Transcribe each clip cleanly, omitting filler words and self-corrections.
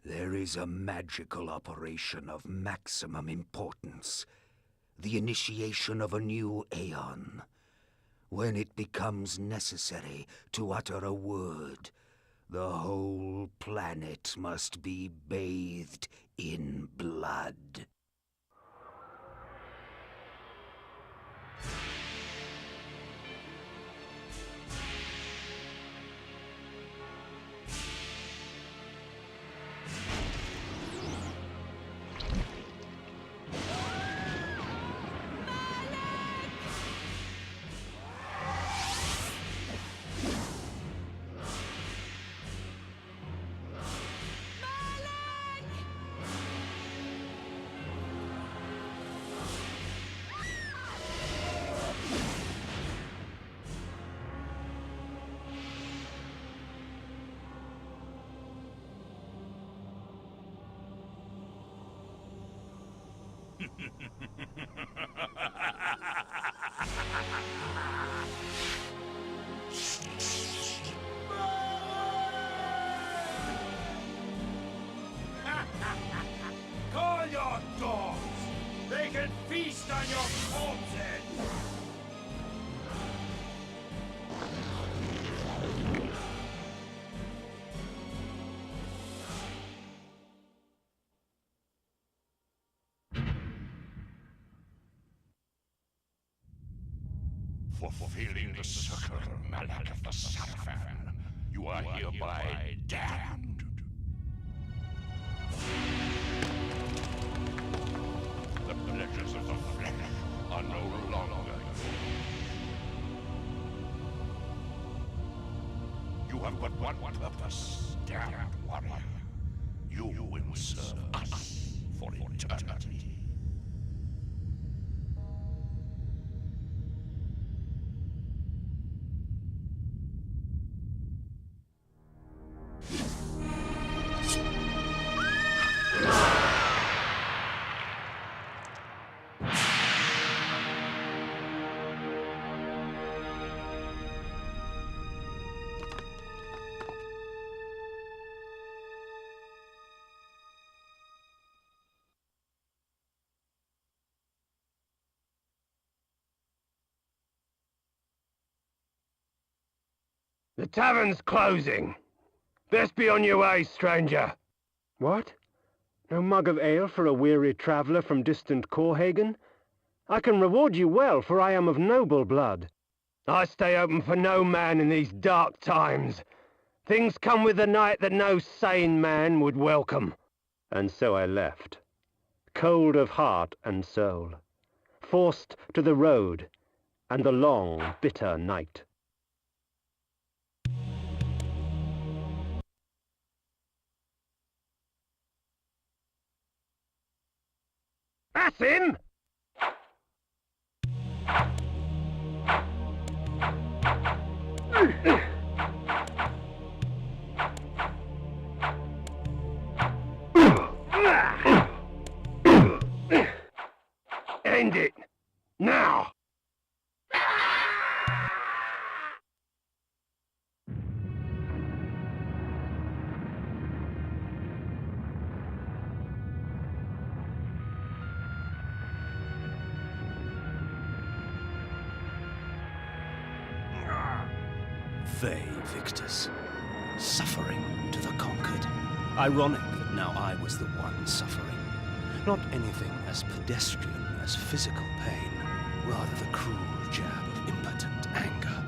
There is a magical operation of maximum importance. The initiation of a new aeon. When it becomes necessary to utter a word, the whole planet must be bathed in blood. Call your dogs! They can feast on your corpses! For fulfilling the circle, Malak of the Sarafan, you are hereby damned. The pleasures of the flesh are no longer yours. You have but one purpose, damned warrior. You will serve us for eternity. The tavern's closing. Best be on your way, stranger. What? No mug of ale for a weary traveller from distant Corhagen? I can reward you well, for I am of noble blood. I stay open for no man in these dark times. Things come with the night that no sane man would welcome. And so I left, cold of heart and soul, forced to the road and the long, bitter night. That's him! End it! Now! They victors, suffering to the conquered. Ironic that now I was the one suffering. Not anything as pedestrian as physical pain, rather the cruel jab of impotent anger.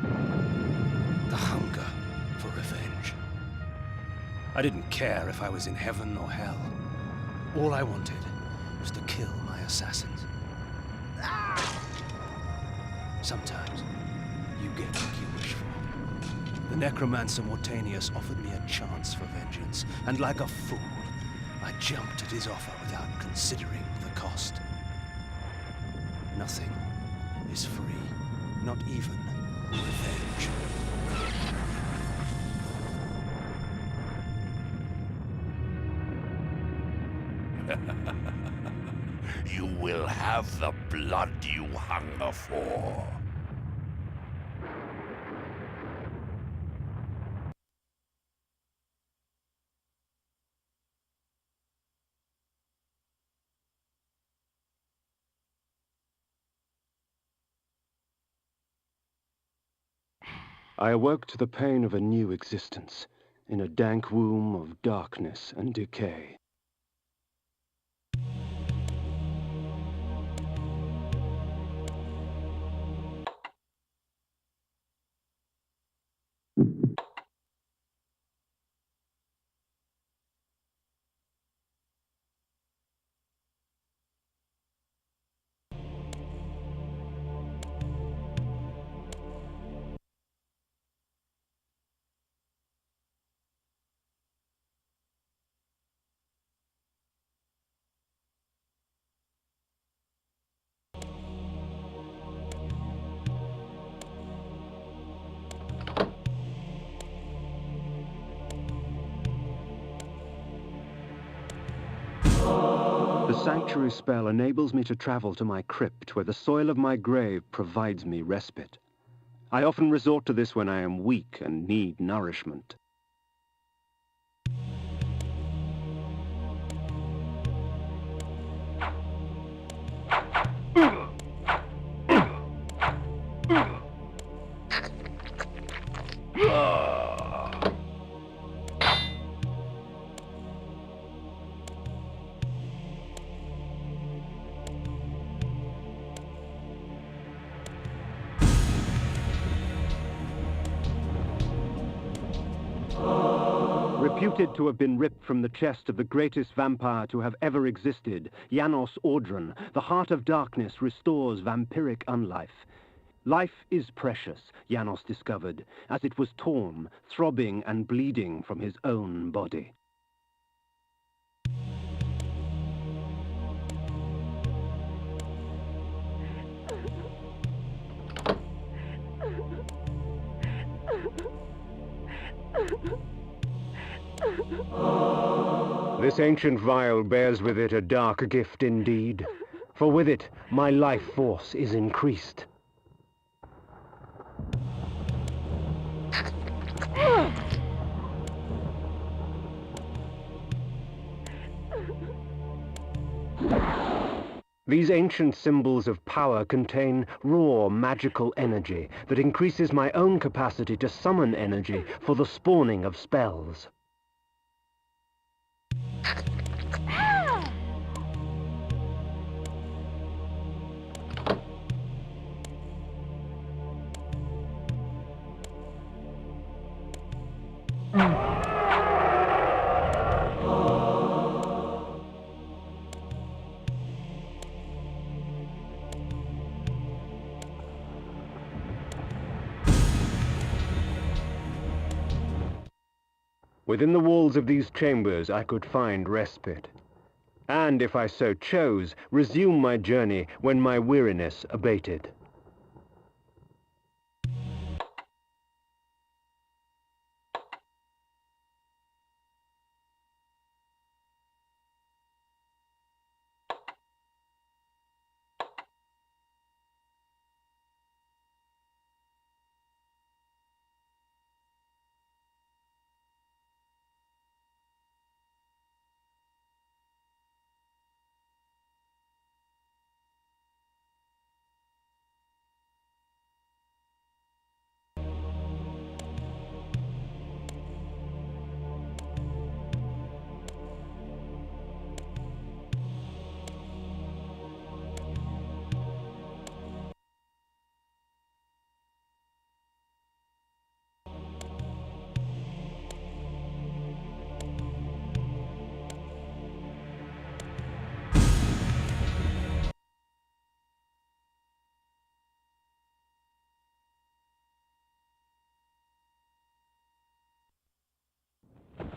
The hunger for revenge. I didn't care if I was in heaven or hell. All I wanted was to kill my assassins. Sometimes, you get what you wish for. The necromancer Mortanius offered me a chance for vengeance, and like a fool, I jumped at his offer without considering the cost. Nothing is free, not even revenge. You will have the blood you hunger for. I awoke to the pain of a new existence, in a dank womb of darkness and decay. The sanctuary spell enables me to travel to my crypt, where the soil of my grave provides me respite. I often resort to this when I am weak and need nourishment. Reputed to have been ripped from the chest of the greatest vampire to have ever existed, Janos Audron, the heart of darkness restores vampiric unlife. Life is precious, Janos discovered, as it was torn, throbbing and bleeding from his own body. This ancient vial bears with it a dark gift indeed, for with it my life force is increased. These ancient symbols of power contain raw magical energy that increases my own capacity to summon energy for the spawning of spells. Within the walls of these chambers I could find respite, and if I so chose, resume my journey when my weariness abated.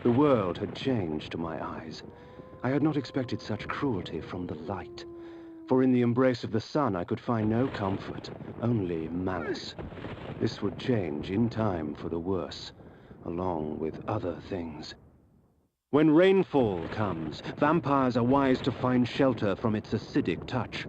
The world had changed to my eyes. I had not expected such cruelty from the light. For in the embrace of the sun I could find no comfort, only malice. This would change in time for the worse, along with other things. When rainfall comes, vampires are wise to find shelter from its acidic touch.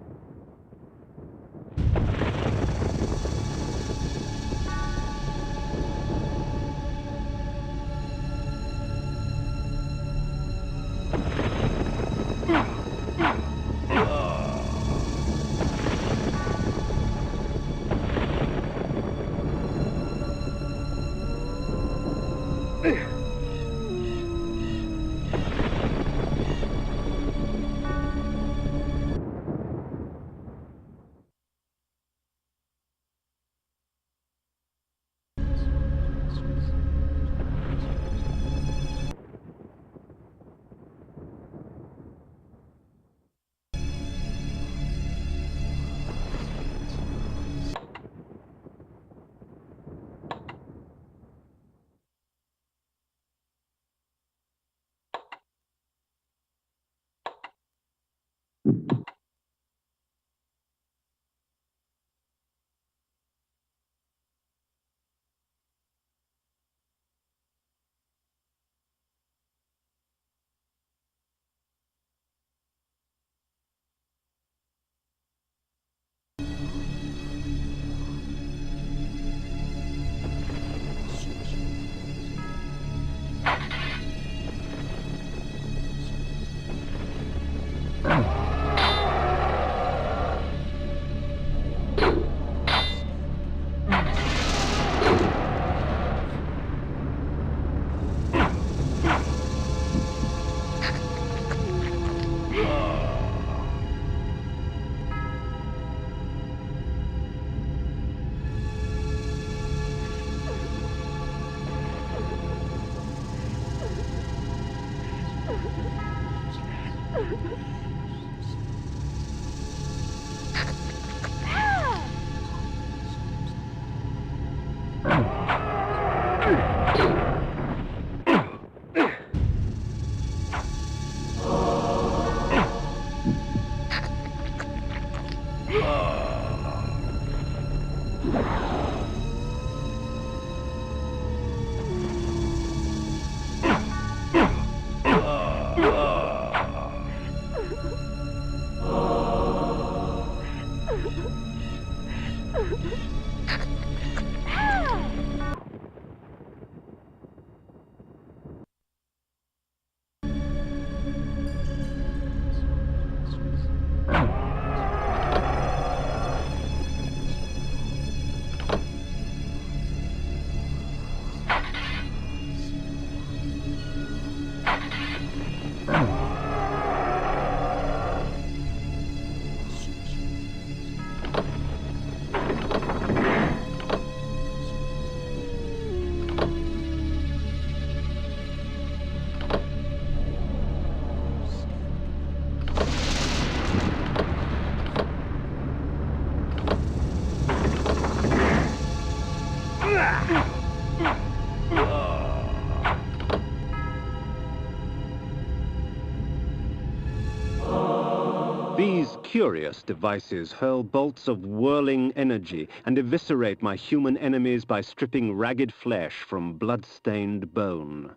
These curious devices hurl bolts of whirling energy and eviscerate my human enemies by stripping ragged flesh from blood-stained bone.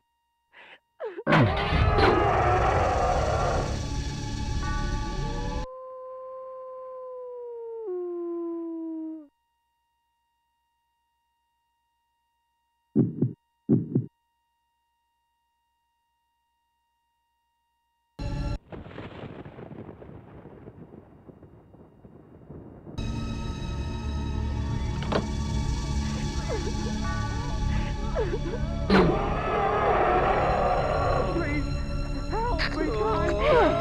Please, help me, Kain!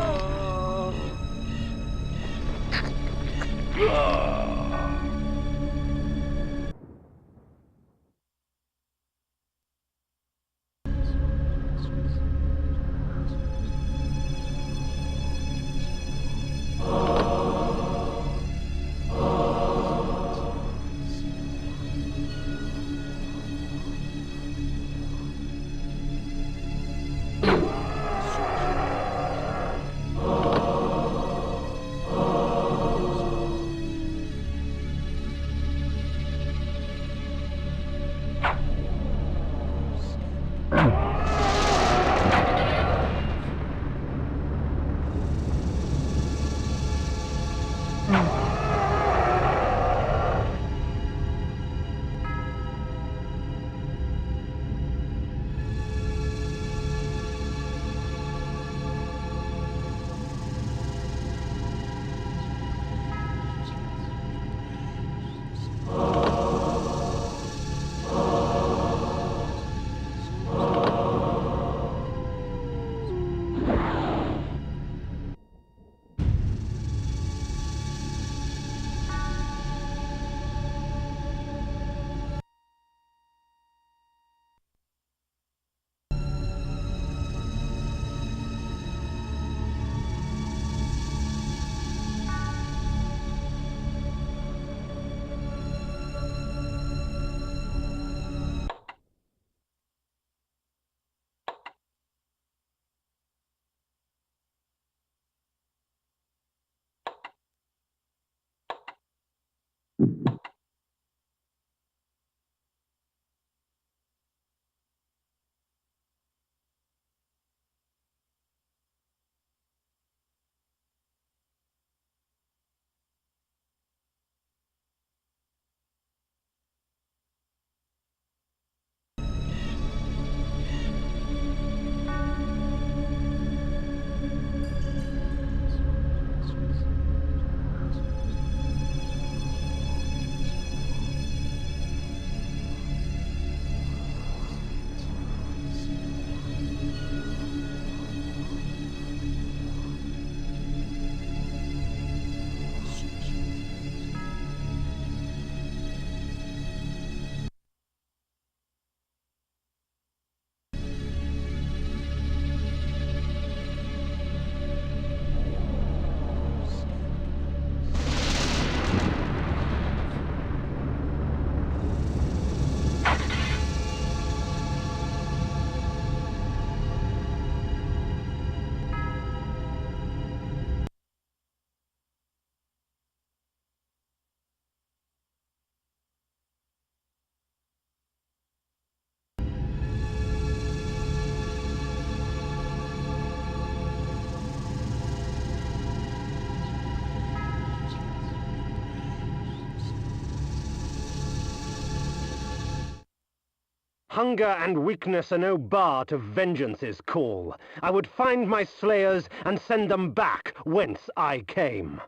Hunger and weakness are no bar to vengeance's call. I would find my slayers and send them back whence I came.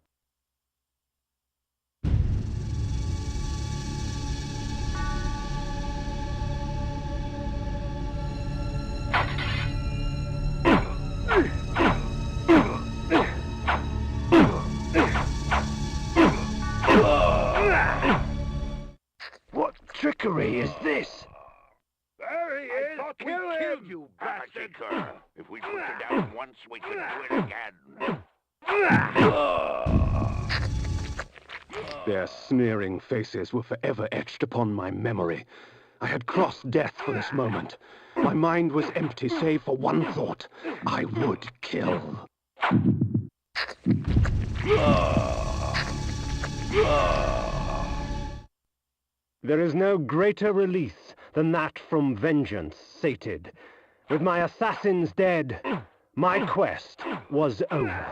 What trickery is this? There he is! I thought we killed you, bastard! If we put you down once, we can do it again. Their sneering faces were forever etched upon my memory. I had crossed death for this moment. My mind was empty save for one thought. I would kill. There is no greater release than that from vengeance sated. With my assassins dead, my quest was over.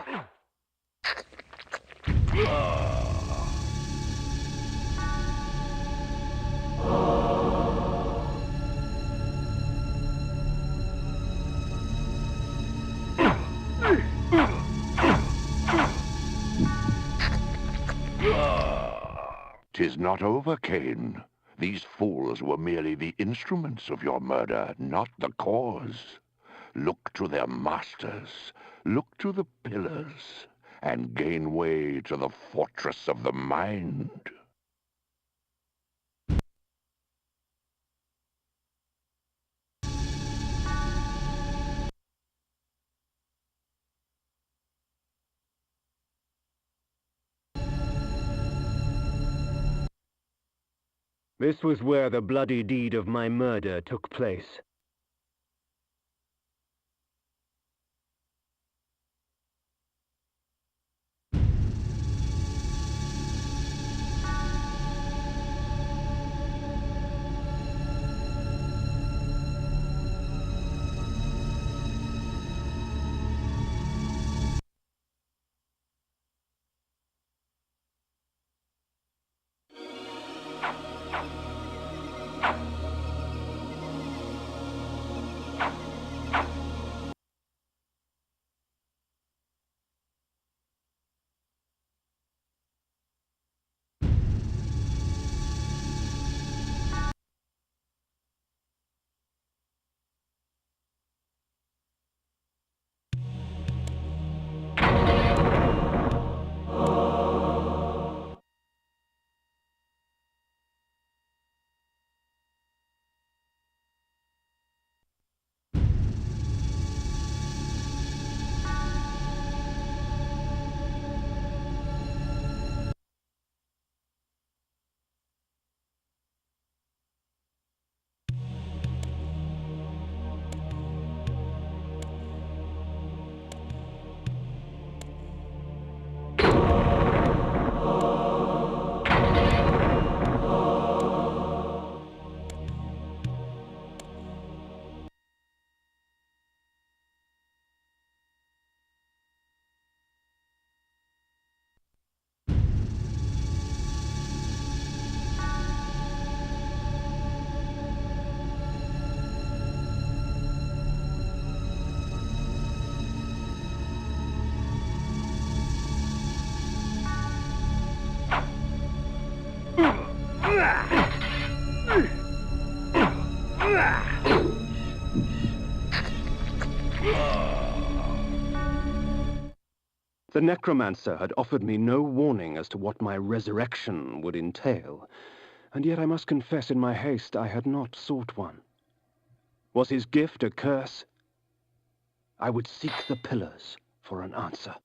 'Tis not over, Kain. These fools were merely the instruments of your murder, not the cause. Look to their masters, look to the pillars, and gain way to the fortress of the mind. This was where the bloody deed of my murder took place. The necromancer had offered me no warning as to what my resurrection would entail, and yet I must confess in my haste I had not sought one. Was his gift a curse? I would seek the pillars for an answer.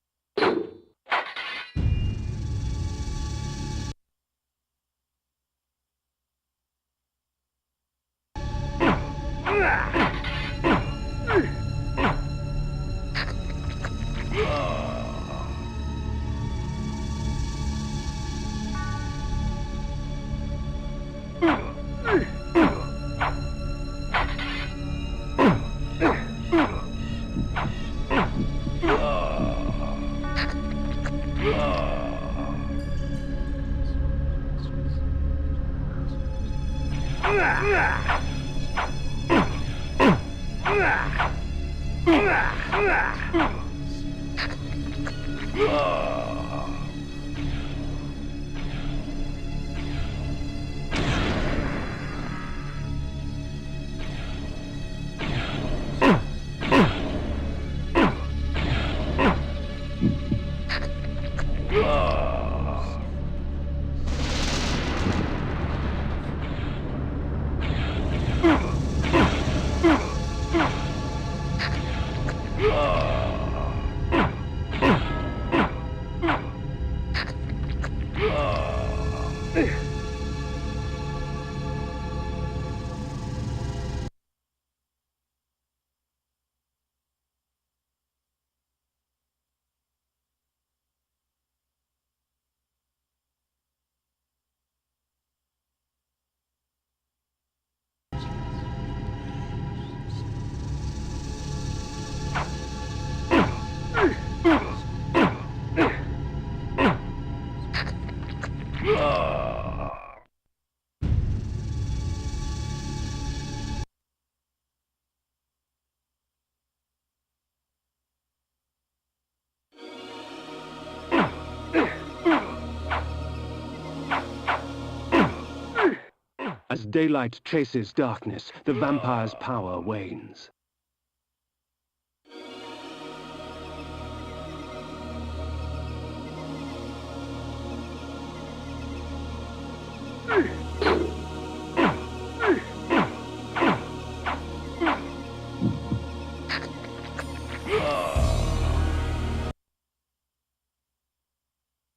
As daylight chases darkness, the vampire's power wanes.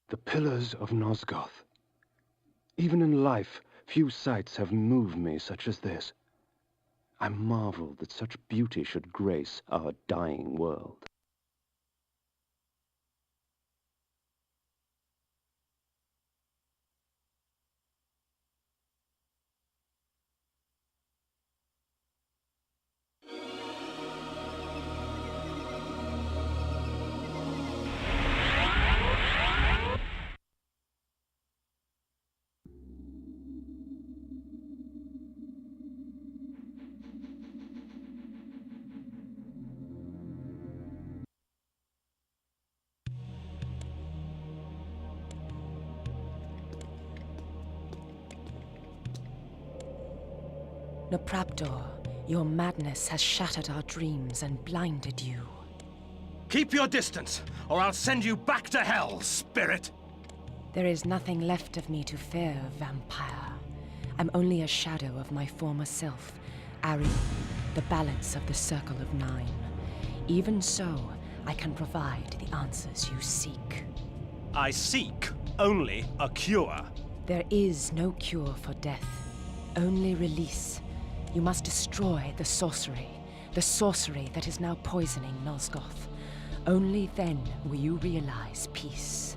The pillars of Nosgoth. Even in life, few sights have moved me such as this. I marvel that such beauty should grace our dying world. Napraptor, your madness has shattered our dreams and blinded you. Keep your distance, or I'll send you back to hell, spirit! There is nothing left of me to fear, vampire. I'm only a shadow of my former self, Ari, the balance of the Circle of Nine. Even so, I can provide the answers you seek. I seek only a cure. There is no cure for death, only release. You must destroy the sorcery that is now poisoning Nosgoth. Only then will you realize peace.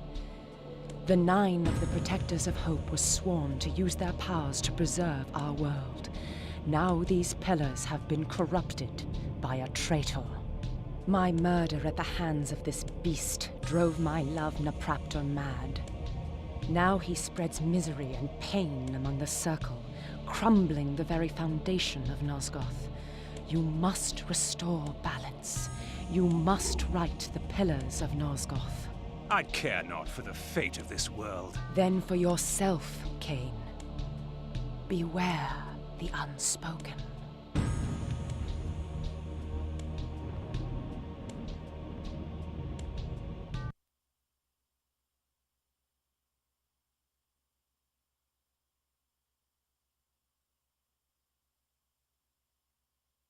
The Nine of the Protectors of Hope were sworn to use their powers to preserve our world. Now these pillars have been corrupted by a traitor. My murder at the hands of this beast drove my love Napraptor mad. Now he spreads misery and pain among the Circle, crumbling the very foundation of Nosgoth. You must restore balance. You must right the pillars of Nosgoth. I care not for the fate of this world. Then for yourself, Kain. Beware the unspoken.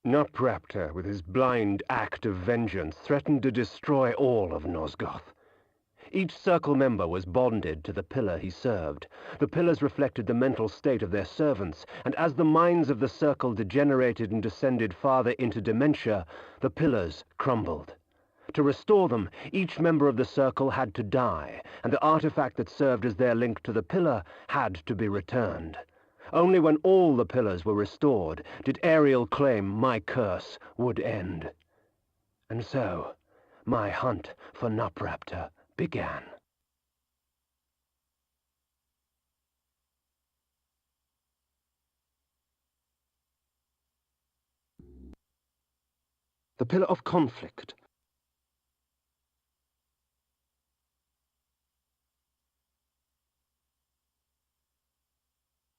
Nupraptor, with his blind act of vengeance, threatened to destroy all of Nosgoth. Each circle member was bonded to the pillar he served. The pillars reflected the mental state of their servants, and as the minds of the circle degenerated and descended farther into dementia, the pillars crumbled. To restore them, each member of the circle had to die, and the artifact that served as their link to the pillar had to be returned. Only when all the pillars were restored did Ariel claim my curse would end. And so, my hunt for Nupraptor began. The pillar of conflict.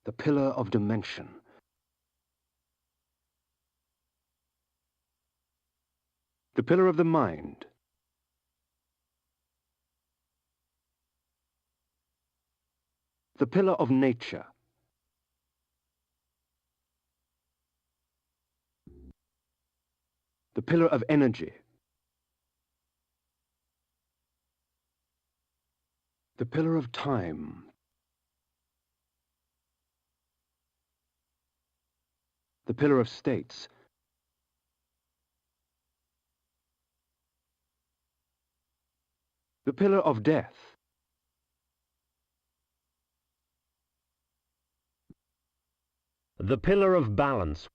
The pillar of dimension. The pillar of the mind. The pillar of nature. The pillar of energy. The pillar of time. The pillar of states. The pillar of death. The pillar of balance.